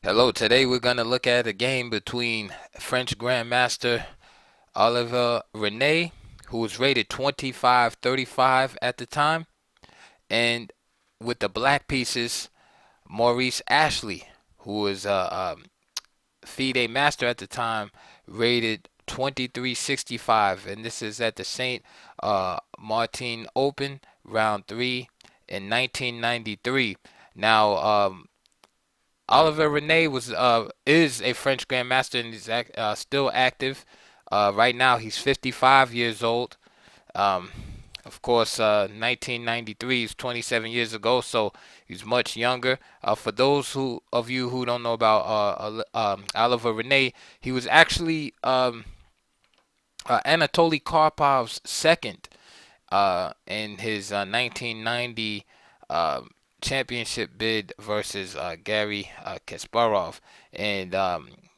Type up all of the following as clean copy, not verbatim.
Hello, today we're going to look at a game between French Grandmaster Oliver Renet, who was rated 25-35 at the time, and with the black pieces, Maurice Ashley, who was FIDE master at the time, rated 23-65, and this is at the St. Martin Open, round 3 in 1993. Now, Oliver Renet was is a French grandmaster and he's still active. Right now he's 55 years old. Um, of course, 1993 is 27 years ago, so he's much younger. For those who of you who don't know about Oliver Renet, he was actually Anatoly Karpov's second in his 1990 championship bid versus Gary Kasparov, and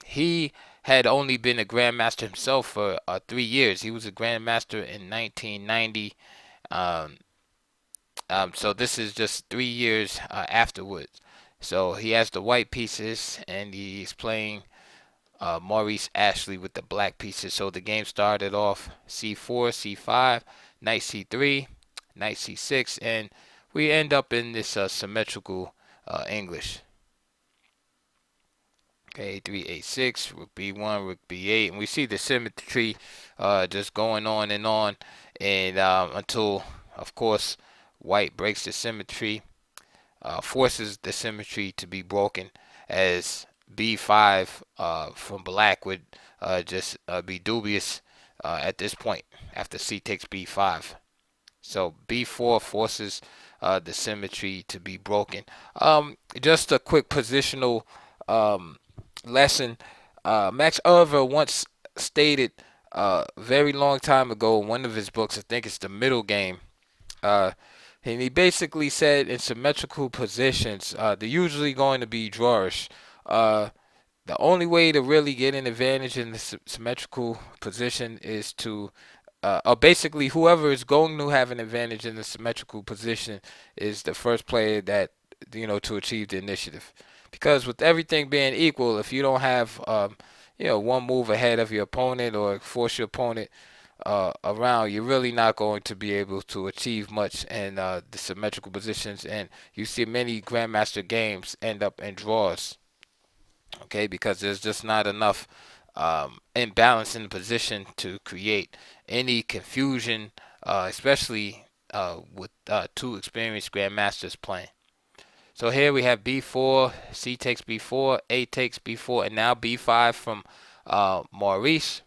he had only been a grandmaster himself for 3 years. He was a grandmaster in 1990. Um, so this is just 3 years afterwards. So he has the white pieces, and he's playing Maurice Ashley with the black pieces. So the game started off c4, c5, knight c3, knight c6, and we end up in this symmetrical English. Okay, a3, a6, rook b1, rook b8, and we see the symmetry just going on and on, and until, of course, white breaks the symmetry, forces the symmetry to be broken, as b5 from black would just be dubious at this point after c takes b5. So b4 forces the symmetry to be broken. Just a quick positional um, lesson. Max Oliver once stated very long time ago in one of his books, I think it's The Middle Game, uh, and he basically said in symmetrical positions, they're usually going to be drawish. Uh, the only way to really get an advantage in the symmetrical position is to, or basically whoever is going to have an advantage in the symmetrical position is the first player that, to achieve the initiative. Because with everything being equal, if you don't have one move ahead of your opponent or force your opponent around, you're really not going to be able to achieve much in the symmetrical positions, and you see many grandmaster games end up in draws. Okay, because there's just not enough imbalance in the position to create any confusion, especially with two experienced grandmasters playing. So here we have b4, c takes b4, a takes b4, and now b5 from Maurice.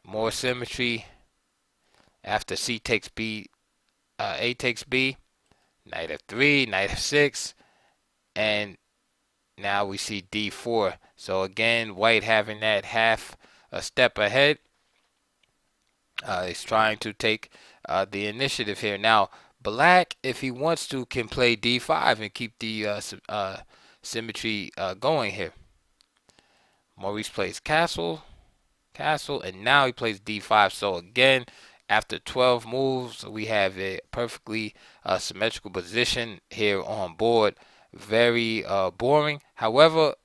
More symmetry after c takes b, a takes b, knight f3, knight f6, and now we see d4. So again, white having that half a step ahead. He's trying to take the initiative here. Now, black, if he wants to, can play d5 and keep the symmetry going here. Maurice plays castle, castle, and now he plays d5. So again, after 12 moves, we have a perfectly symmetrical position here on board. Very boring. However,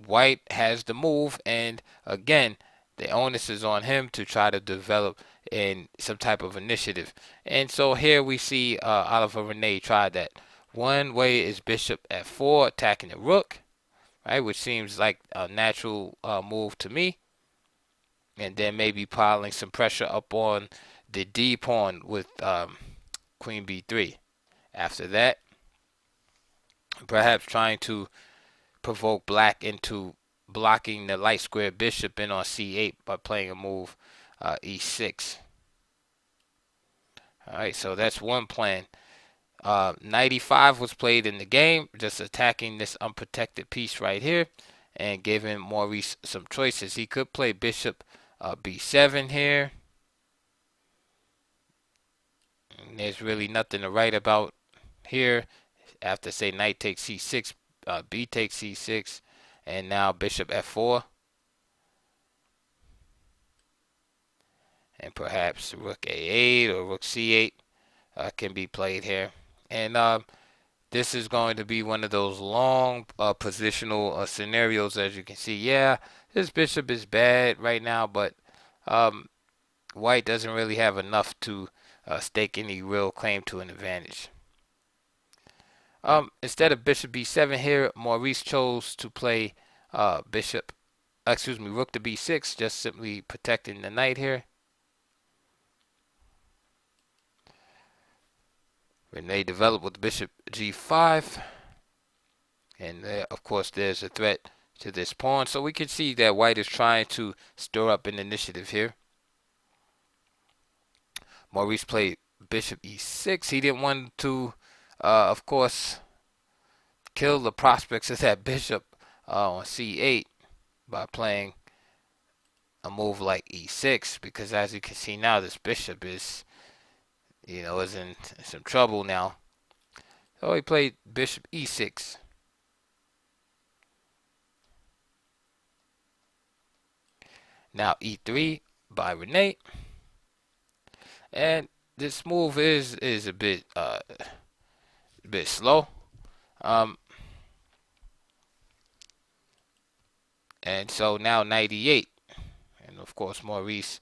white has the move, and again, the onus is on him to try to develop in some type of initiative. And so here we see Oliver Renet try that. One way is bishop f4, attacking the rook, right, which seems like a natural move to me. And then maybe piling some pressure up on the d pawn with queen b3. After that, perhaps trying to provoke black into blocking the light square bishop in on c8 by playing a move e6. Alright, so that's one plan. 95 was played in the game, just attacking this unprotected piece right here and giving Maurice some choices. He could play bishop b7 here. And there's really nothing to write about here. After, say, knight takes c6, b takes c6, and now bishop f4. And perhaps rook a8 or rook c8 can be played here. And this is going to be one of those long positional scenarios, as you can see. Yeah, this bishop is bad right now, but um, white doesn't really have enough to stake any real claim to an advantage. Instead of bishop b7 here, Maurice chose to play rook to b6, just simply protecting the knight here. Renet developed with bishop g5, and of course there's a threat to this pawn. So we can see that white is trying to stir up an initiative here. Maurice played bishop e6. He didn't want to, of course, kill the prospects of that bishop on c8 by playing a move like e6, because as you can see now, this bishop is in some trouble now. So he played bishop e6. Now e3 by Renet, and this move is a bit slow. And so now 98, and of course Maurice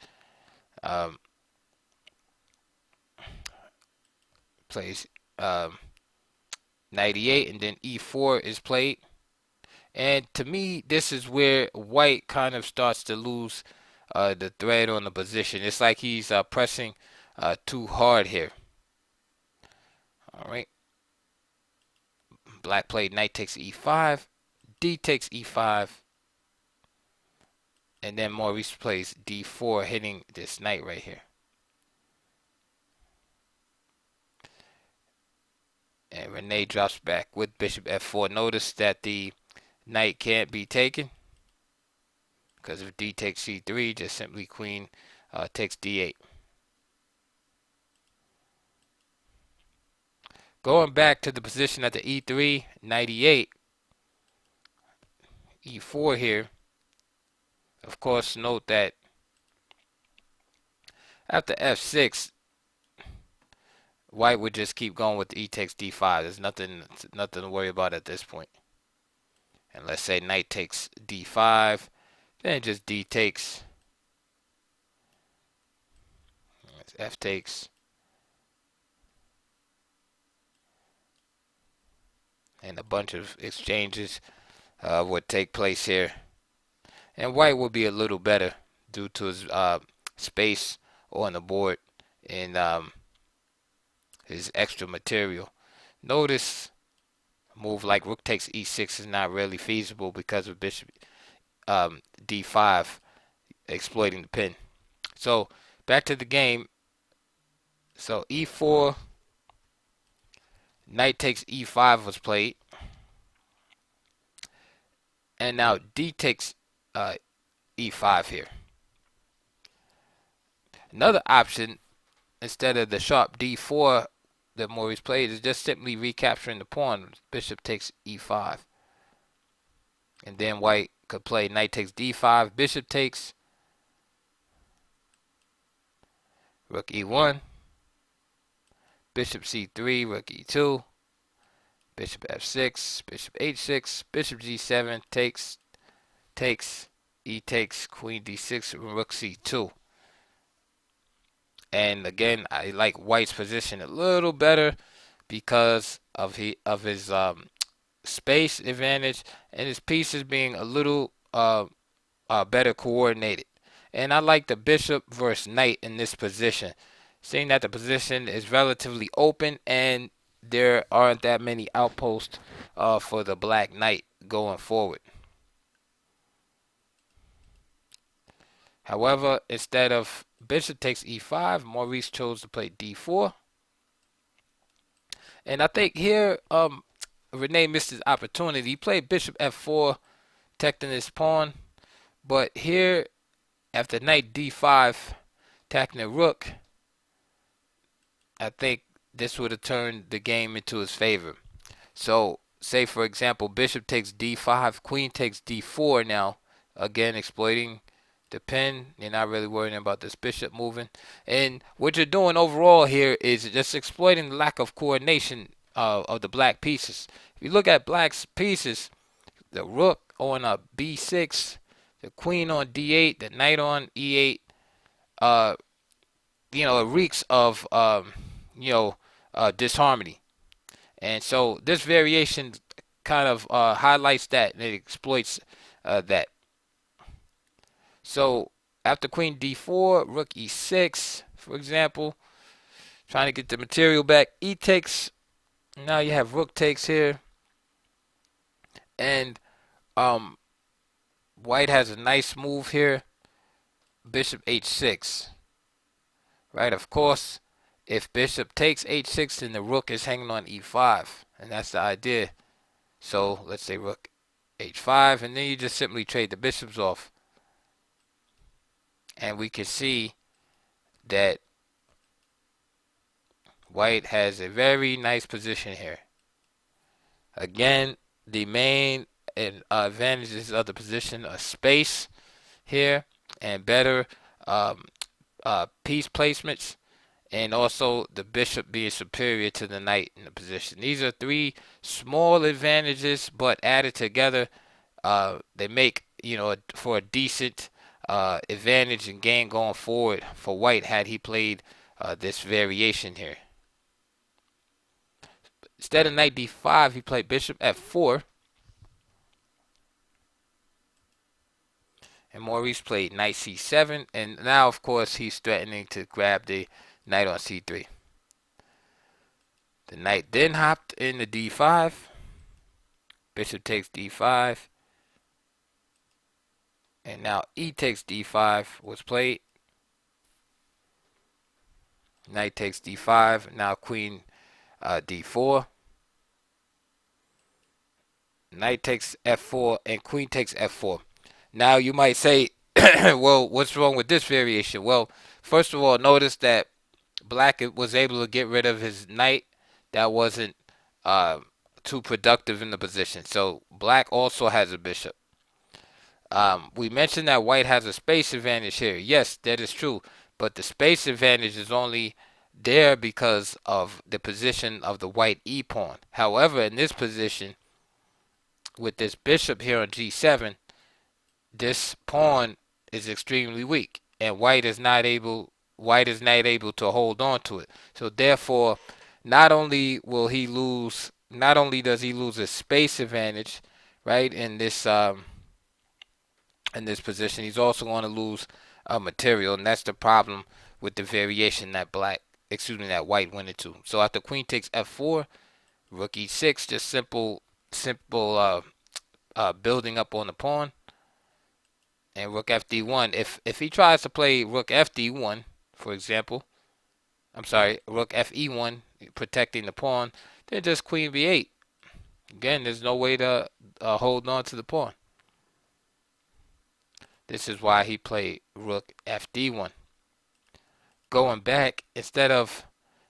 plays 98, and then e4 is played. And to me, this is where white kind of starts to lose the thread on the position. It's like he's pressing too hard here. All right. Black played knight takes e5, d takes e5, and then Maurice plays d4, hitting this knight right here. And Renet drops back with bishop f4. Notice that the knight can't be taken, because if d takes c3, just simply queen takes d8. Going back to the position at the e3, 98, e4 here. Of course, note that after f6, white would just keep going with e takes d5. There's nothing to worry about at this point. And let's say knight takes d5, then just d takes, f takes, and a bunch of exchanges would take place here. And white will be a little better due to his space on the board and his extra material. Notice a move like rook takes e6 is not really feasible because of bishop d5 exploiting the pin. So back to the game. So e4, knight takes e5 was played, and now d takes e5 here. Another option, instead of the sharp d4 that Maurice played, is just simply recapturing the pawn. Bishop takes e5, and then white could play knight takes d5, bishop takes, rook e1, bishop c3, rook e2, bishop f6, bishop h6, bishop g7, takes, e takes, queen d6, rook c2. And again, I like white's position a little better because of his space advantage and his pieces being a little better coordinated. And I like the bishop versus knight in this position, seeing that the position is relatively open and there aren't that many outposts for the black knight going forward. However, instead of bishop takes e5, Maurice chose to play d4. And I think here Renet missed his opportunity. He played bishop f4, protecting his pawn. But here, after knight d5, attacking the rook, I think this would have turned the game into his favor. So, say for example, bishop takes d5, queen takes d4 now, again exploiting the pin. You're not really worrying about this bishop moving. And what you're doing overall here is just exploiting the lack of coordination of the black pieces. If you look at black's pieces, the rook on b6, the queen on d8, the knight on e8, uh, it reeks of disharmony. And so this variation kind of highlights that, and it exploits that. So after queen d4, rook e6, for example, trying to get the material back, e takes. Now you have rook takes here, and white has a nice move here, bishop h6. Right, of course, if bishop takes h6, then the rook is hanging on e5, and that's the idea. So let's say rook h5, and then you just simply trade the bishops off. And we can see that white has a very nice position here. Again, the main advantages of the position are space here and better piece placements, and also the bishop being superior to the knight in the position. These are three small advantages, but added together, they make, for a decent advantage and game going forward for white had he played this variation here. Instead of knight d5, he played bishop f4. And Maurice played knight c7. And now, of course, he's threatening to grab the knight on c3. The knight then hopped into d5. Bishop takes d5. And now e takes d5 was played. Knight takes d5. Now queen d4. Knight takes f4 and queen takes f4. Now you might say, well, what's wrong with this variation? Well, first of all, notice that black was able to get rid of his knight. That wasn't too productive in the position. So black also has a bishop. We mentioned that white has a space advantage here. Yes, that is true. But the space advantage is only there because of the position of the white e-pawn. However, in this position, with this bishop here on g7, this pawn is extremely weak, and white is not able to hold on to it. So therefore, not only does he lose a space advantage, right, in this position, he's also going to lose material, and that's the problem with the variation that white went into. So after queen takes f4, rook e6, just simple building up on the pawn, and rook fd1. If he tries to play rook fd1, for example, rook fe1, protecting the pawn, then just queen b8. Again, there's no way to hold on to the pawn. This is why he played rook fd1. Going back, instead of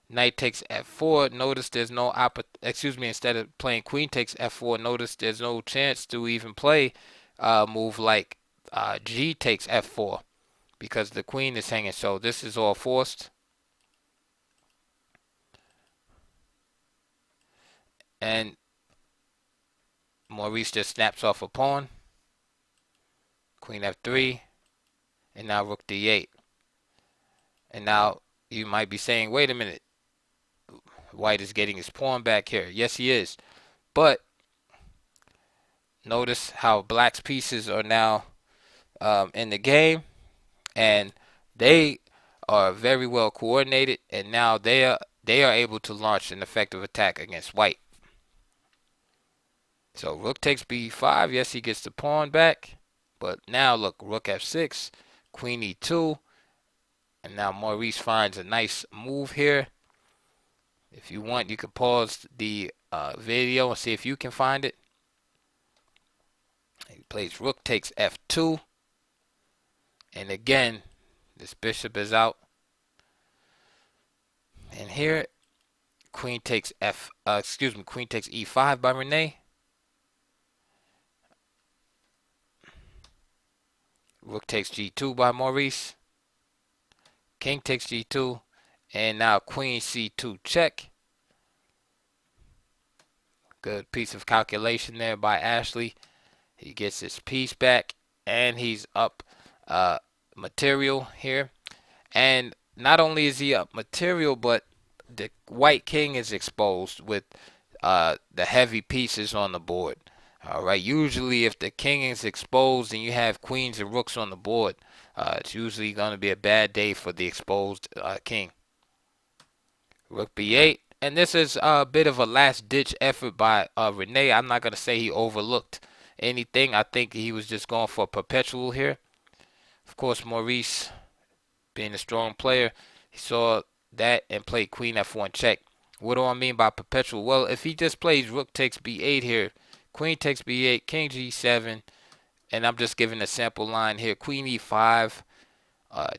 knight takes f4, notice there's no instead of playing queen takes f4, notice there's no chance to even play a move like g takes f4 because the queen is hanging. So this is all forced. And Maurice just snaps off a pawn. Queen f3. And now rook d8. And now you might be saying, wait a minute. White is getting his pawn back here. Yes, he is. But notice how black's pieces are now in the game, and they are very well coordinated, and now they are able to launch an effective attack against white. So rook takes b5. Yes, he gets the pawn back, but now look, rook f6, queen e2, and now Maurice finds a nice move here. If you want, you can pause the video and see if you can find it. He plays rook takes f2. And again, this bishop is out. And here, queen takes queen takes e5 by Renet. Rook takes g2 by Maurice. King takes g2. And now queen c2 check. Good piece of calculation there by Ashley. He gets his piece back, and he's up material here. And not only is he up material, but the white king is exposed with the heavy pieces on the board. All right. Usually, if the king is exposed and you have queens and rooks on the board, it's usually going to be a bad day for the exposed king. Rook b8. And this is a bit of a last-ditch effort by Renet. I'm not going to say he overlooked anything. I think he was just going for a perpetual here. Of course, Maurice, being a strong player, he saw that and played queen f1 check. What do I mean by perpetual? Well, if he just plays rook takes b8 here, queen takes b8, king g7, and I'm just giving a sample line here, queen e5,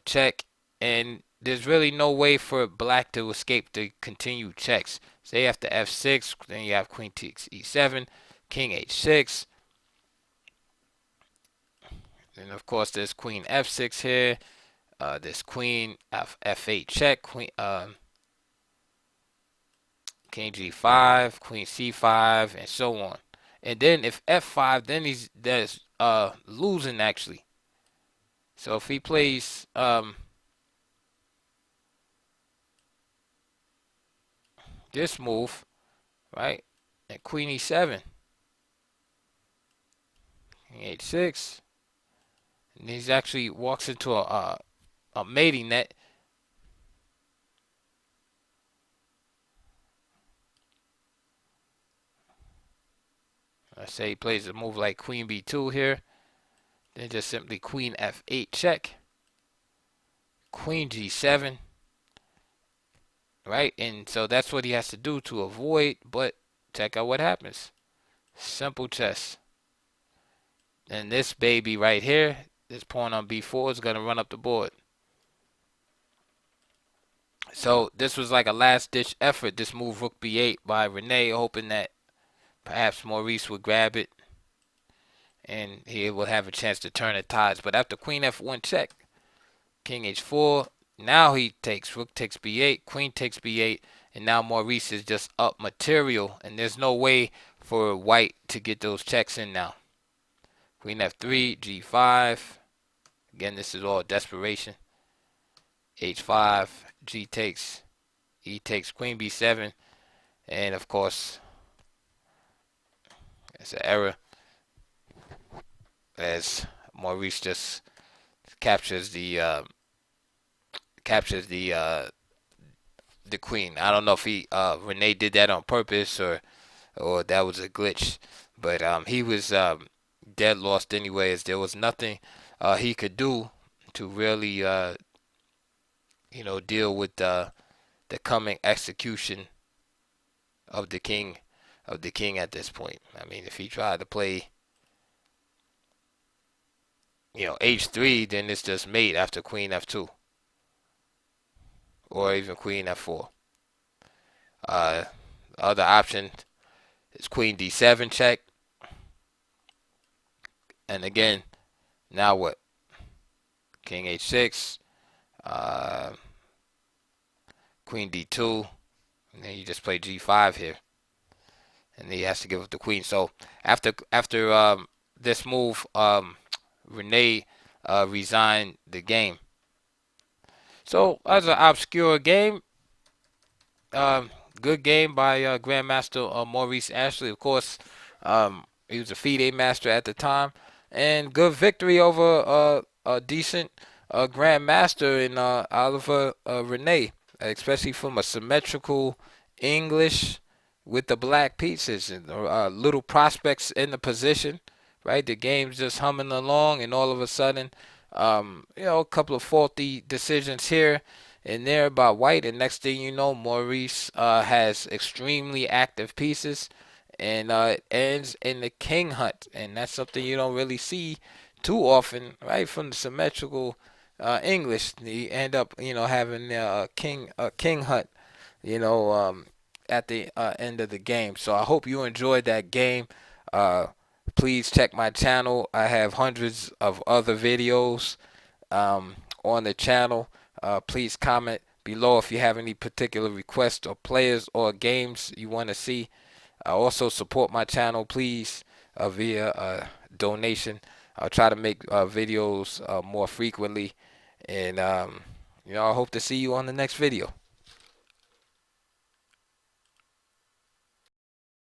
check, and there's really no way for black to escape the continued checks. Say after f6, then you have queen takes e7, king h6, and of course there's queen f6 here. This queen f8 check, queen king g5, queen c5, and so on. And then if f5, then there's losing actually. So if he plays this move, right, and queen e7, king h6, and he actually walks into a mating net. Let's say he plays a move like queen b2 here. Then just simply queen f8 check. Queen g7. Right? And so that's what he has to do to avoid. But check out what happens. Simple chess. And this baby right here, this pawn on b4 is going to run up the board. So this was like a last-ditch effort, this move rook b8 by Renet, hoping that perhaps Maurice would grab it and he will have a chance to turn the tides. But after queen f1 check, king h4, now he takes rook takes b8, queen takes b8, and now Maurice is just up material, and there's no way for white to get those checks in now. Queen f3, g5. Again, this is all desperation. h5, g takes, e takes, queen b7, and of course, it's an error as Maurice just captures the queen. I don't know if Renet did that on purpose or that was a glitch, but he was dead lost anyways. There was nothing he could do to really deal with the coming execution of the king at this point. I mean, if he tried to play h3, then it's just mate after queen f2 or even queen f4. Other option is queen d7 check, and again, now what? King h6, queen d2, and then you just play g5 here, and he has to give up the queen. So after this move, Renet resigned the game. So as an obscure game, good game by Grandmaster Maurice Ashley. Of course, he was a FIDE master at the time, and good victory over a decent Grandmaster in Oliver Renet, especially from a symmetrical English with the black pieces and little prospects in the position. Right, the game's just humming along, and all of a sudden, a couple of faulty decisions here and there by white, and next thing you know, Maurice has extremely active pieces, and it ends in the king hunt, and that's something you don't really see too often, right? From the symmetrical English, you end up, having a king hunt, at the end of the game. So I hope you enjoyed that game. Please check my channel. I have hundreds of other videos on the channel. Please comment below if you have any particular requests or players or games you want to see. Also support my channel, please, via donation. I'll try to make videos more frequently, and I hope to see you on the next video.